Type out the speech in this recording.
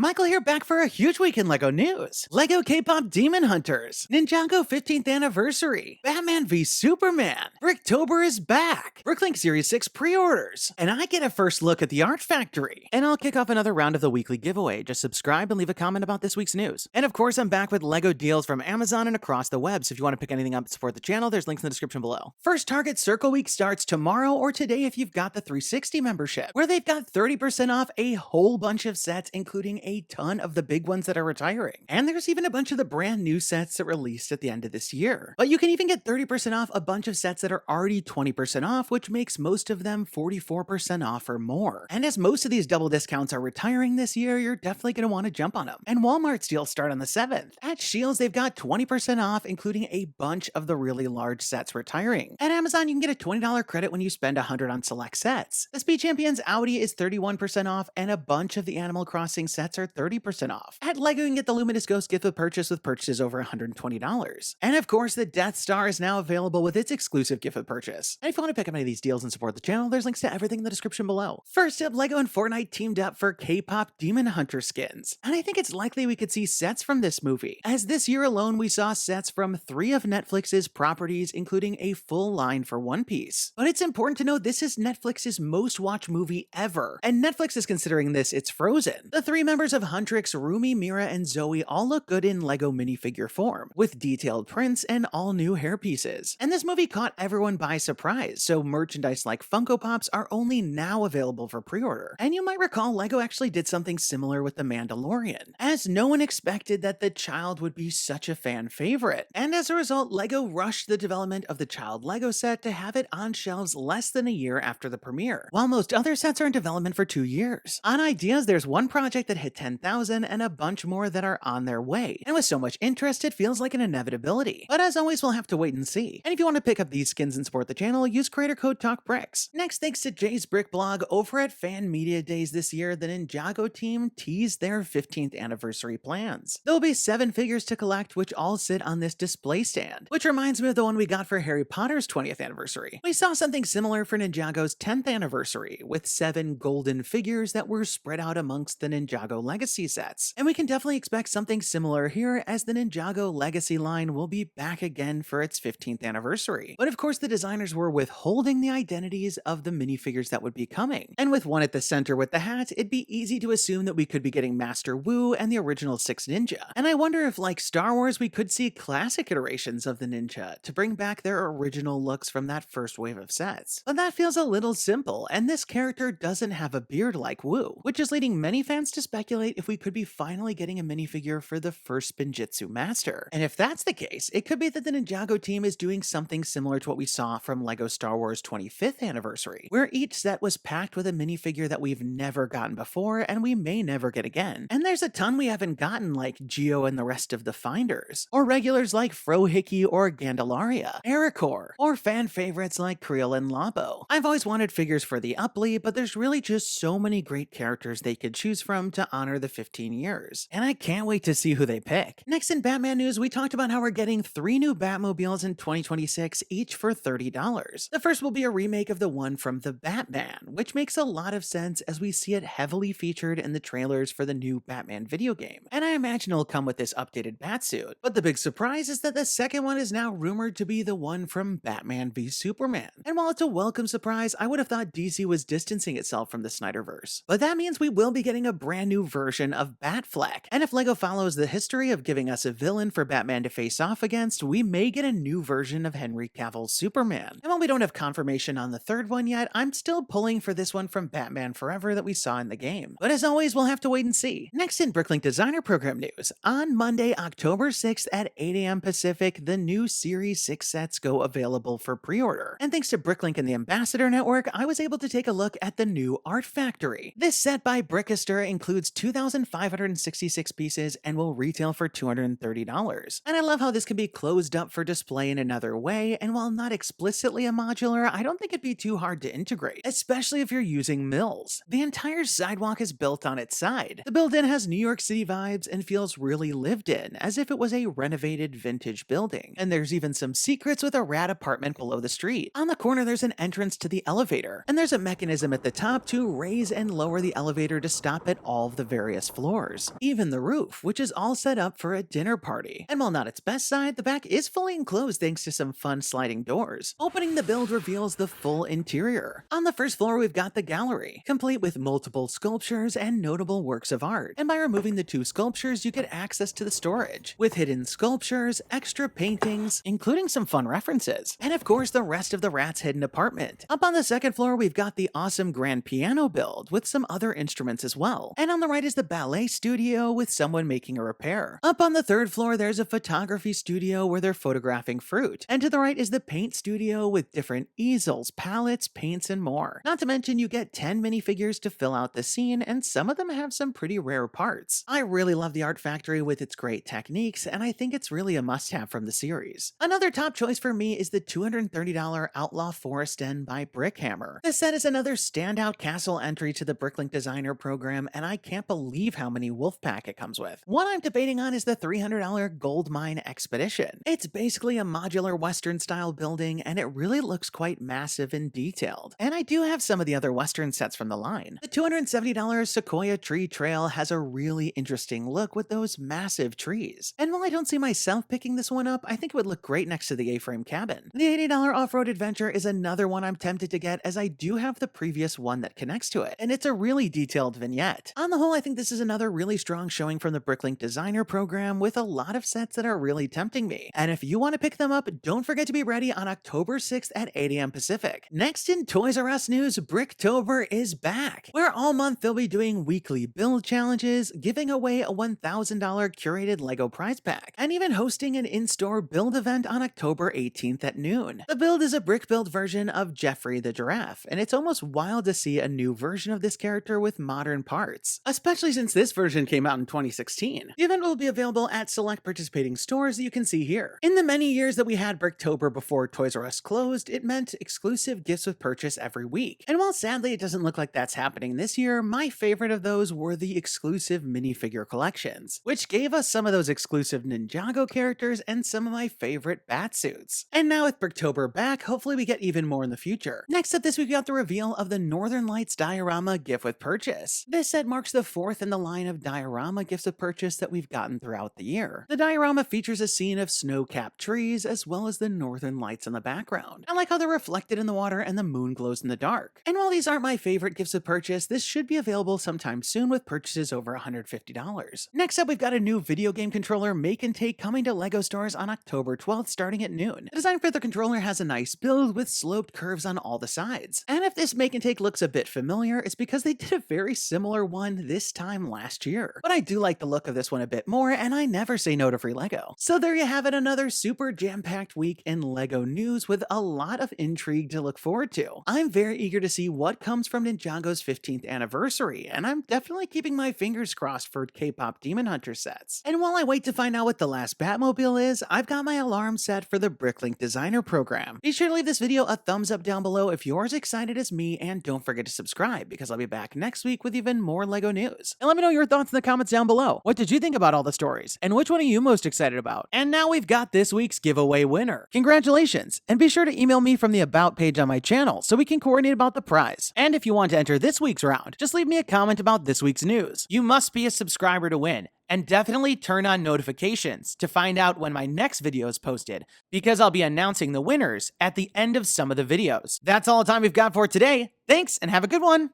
Michael here, back for a huge week in LEGO news. LEGO K-Pop Demon Hunters, Ninjago 15th anniversary, Batman v Superman, Bricktober is back, Bricklink Series 6 pre-orders, and I get a first look at the Art Factory. And I'll kick off another round of the weekly giveaway. Just subscribe and leave a comment about this week's news. And of course, I'm back with LEGO deals from Amazon and across the web, so if you want to pick anything up to support the channel, there's links in the description below. First Target Circle Week starts tomorrow or today if you've got the 360 membership, where they've got 30% off a whole bunch of sets, including a ton of the big ones that are retiring. And there's even a bunch of the brand new sets that released at the end of this year. But you can even get 30% off a bunch of sets that are already 20% off, which makes most of them 44% off or more. And as most of these double discounts are retiring this year, you're definitely going to want to jump on them. And Walmart's deals start on the 7th. At Shields, they've got 20% off, including a bunch of the really large sets retiring. At Amazon, you can get a $20 credit when you spend $100 on select sets. The Speed Champions Audi is 31% off, and a bunch of the Animal Crossing sets are 30% off. At LEGO, you can get the Luminous Ghost gift with purchases over $120. And of course, the Death Star is now available with its exclusive gift with purchase. And if you want to pick up any of these deals and support the channel, there's links to everything in the description below. First up, LEGO and Fortnite teamed up for K-Pop Demon Hunter skins. And I think it's likely we could see sets from this movie, as this year alone we saw sets from 3 of Netflix's properties, including a full line for One Piece. But it's important to note this is Netflix's most watched movie ever, and Netflix is considering this its Frozen. The 3 members of Huntrix, Rumi, Mira, and Zoe all look good in LEGO minifigure form, with detailed prints and all new hairpieces. And this movie caught everyone by surprise, so merchandise like Funko Pops are only now available for pre-order. And you might recall LEGO actually did something similar with The Mandalorian, as no one expected that the child would be such a fan favorite. And as a result, LEGO rushed the development of the child LEGO set to have it on shelves less than a year after the premiere, while most other sets are in development for 2 years. On ideas, there's one project that hit 10,000 and a bunch more that are on their way. And with so much interest, it feels like an inevitability. But as always, we'll have to wait and see. And if you want to pick up these skins and support the channel, use creator code TalkBricks. Next, thanks to Jay's Brick blog, over at Fan Media Days this year, the Ninjago team teased their 15th anniversary plans. There'll be 7 figures to collect, which all sit on this display stand, which reminds me of the one we got for Harry Potter's 20th anniversary. We saw something similar for Ninjago's 10th anniversary, with 7 golden figures that were spread out amongst the Ninjago Legacy sets. And we can definitely expect something similar here, as the Ninjago Legacy line will be back again for its 15th anniversary. But of course, the designers were withholding the identities of the minifigures that would be coming. And with one at the center with the hat, it'd be easy to assume that we could be getting Master Wu and the original 6 Ninja. And I wonder if, like Star Wars, we could see classic iterations of the Ninja to bring back their original looks from that first wave of sets. But that feels a little simple, and this character doesn't have a beard like Wu, which is leading many fans to speculate if we could be finally getting a minifigure for the first Spinjitzu Master. And if that's the case, it could be that the Ninjago team is doing something similar to what we saw from LEGO Star Wars 25th anniversary, where each set was packed with a minifigure that we've never gotten before and we may never get again. And there's a ton we haven't gotten, like Geo and the rest of the Finders, or regulars like Frohickey or Gandalaria, Ericor, or fan favorites like Creel and Labo. I've always wanted figures for the Upply, but there's really just so many great characters they could choose from to honor the 15 years, and I can't wait to see who they pick. Next in Batman news, we talked about how we're getting 3 new Batmobiles in 2026, each for $30. The first will be a remake of the one from The Batman, which makes a lot of sense as we see it heavily featured in the trailers for the new Batman video game, and I imagine it'll come with this updated Batsuit. But the big surprise is that the second one is now rumored to be the one from Batman v Superman. And while it's a welcome surprise, I would have thought DC was distancing itself from the Snyderverse. But that means we will be getting a brand new version of Batfleck. And if LEGO follows the history of giving us a villain for Batman to face off against, we may get a new version of Henry Cavill's Superman. And while we don't have confirmation on the third one yet, I'm still pulling for this one from Batman Forever that we saw in the game. But as always, we'll have to wait and see. Next in Bricklink Designer Program news, on Monday, October 6th at 8 a.m. Pacific, the new Series 6 sets go available for pre-order. And thanks to Bricklink and the Ambassador Network, I was able to take a look at the new Art Factory. This set by Bricktober includes 2,566 pieces and will retail for $230. And I love how this can be closed up for display in another way, and while not explicitly a modular, I don't think it'd be too hard to integrate, especially if you're using mills. The entire sidewalk is built on its side. The build-in has New York City vibes and feels really lived in, as if it was a renovated vintage building. And there's even some secrets with a rad apartment below the street. On the corner, there's an entrance to the elevator, and there's a mechanism at the top to raise and lower the elevator to stop at all of the various floors, even the roof, which is all set up for a dinner party. And while not its best side, the back is fully enclosed thanks to some fun sliding doors. Opening the build reveals the full interior. On the first floor, we've got the gallery, complete with multiple sculptures and notable works of art. And by removing the 2 sculptures, you get access to the storage, with hidden sculptures, extra paintings, including some fun references, and of course the rest of the rat's hidden apartment. Up on the second floor, we've got the awesome grand piano build with some other instruments as well. And on the right is the ballet studio with someone making a repair. Up on the third floor, there's a photography studio where they're photographing fruit. And to the right is the paint studio with different easels, palettes, paints, and more. Not to mention you get 10 minifigures to fill out the scene, and some of them have some pretty rare parts. I really love the art factory with its great techniques, and I think it's really a must-have from the series. Another top choice for me is the $230 Outlaw Forest Den by Brickhammer. This set is another standout castle entry to the Bricklink Designer program, and I can't believe how many wolf pack it comes with. One I'm debating on is the $300 Gold Mine Expedition. It's basically a modular Western-style building, and it really looks quite massive and detailed. And I do have some of the other Western sets from the line. The $270 Sequoia Tree Trail has a really interesting look with those massive trees. And while I don't see myself picking this one up, I think it would look great next to the A-frame cabin. The $80 Off-Road Adventure is another one I'm tempted to get, as I do have the previous one that connects to it, and it's a really detailed vignette. On the whole, I think this is another really strong showing from the Bricklink Designer program with a lot of sets that are really tempting me. And if you want to pick them up, don't forget to be ready on October 6th at 8 a.m. Pacific. Next in Toys R Us news, Bricktober is back, where all month they'll be doing weekly build challenges, giving away a $1,000 curated LEGO prize pack, and even hosting an in-store build event on October 18th at noon. The build is a brick build version of Jeffrey the Giraffe, and it's almost wild to see a new version of this character with modern parts, especially since this version came out in 2016. The event will be available at select participating stores that you can see here. In the many years that we had Bricktober before Toys R Us closed, it meant exclusive gifts with purchase every week. And while sadly it doesn't look like that's happening this year, my favorite of those were the exclusive minifigure collections, which gave us some of those exclusive Ninjago characters and some of my favorite bat suits. And now with Bricktober back, hopefully we get even more in the future. Next up this week, we got the reveal of the Northern Lights Diorama gift with purchase. This set marks the 4th in the line of diorama gifts with purchase that we've gotten throughout the year. The diorama features a scene of snow-capped trees as well as the northern lights in the background. I like how they're reflected in the water and the moon glows in the dark. And while these aren't my favorite gifts with purchase, this should be available sometime soon with purchases over $150. Next up, we've got a new video game controller make and take coming to LEGO stores on October 12th starting at noon. The design for the controller has a nice build with sloped curves on all the sides. And if this make and take looks a bit familiar, it's because they did a very similar one this time last year. But I do like the look of this one a bit more, and I never say no to free LEGO. So there you have it, another super jam-packed week in LEGO news with a lot of intrigue to look forward to. I'm very eager to see what comes from Ninjago's 15th anniversary, and I'm definitely keeping my fingers crossed for K-pop Demon Hunter sets. And while I wait to find out what the last Batmobile is, I've got my alarm set for the Bricklink Designer program. Be sure to leave this video a thumbs up down below if you're as excited as me, and don't forget to subscribe because I'll be back next week with even more LEGO news. And let me know your thoughts in the comments down below. What did you think about all the stories? And which one are you most excited about? And now we've got this week's giveaway winner. Congratulations! And be sure to email me from the About page on my channel so we can coordinate about the prize. And if you want to enter this week's round, just leave me a comment about this week's news. You must be a subscriber to win. And definitely turn on notifications to find out when my next video is posted, because I'll be announcing the winners at the end of some of the videos. That's all the time we've got for today. Thanks and have a good one.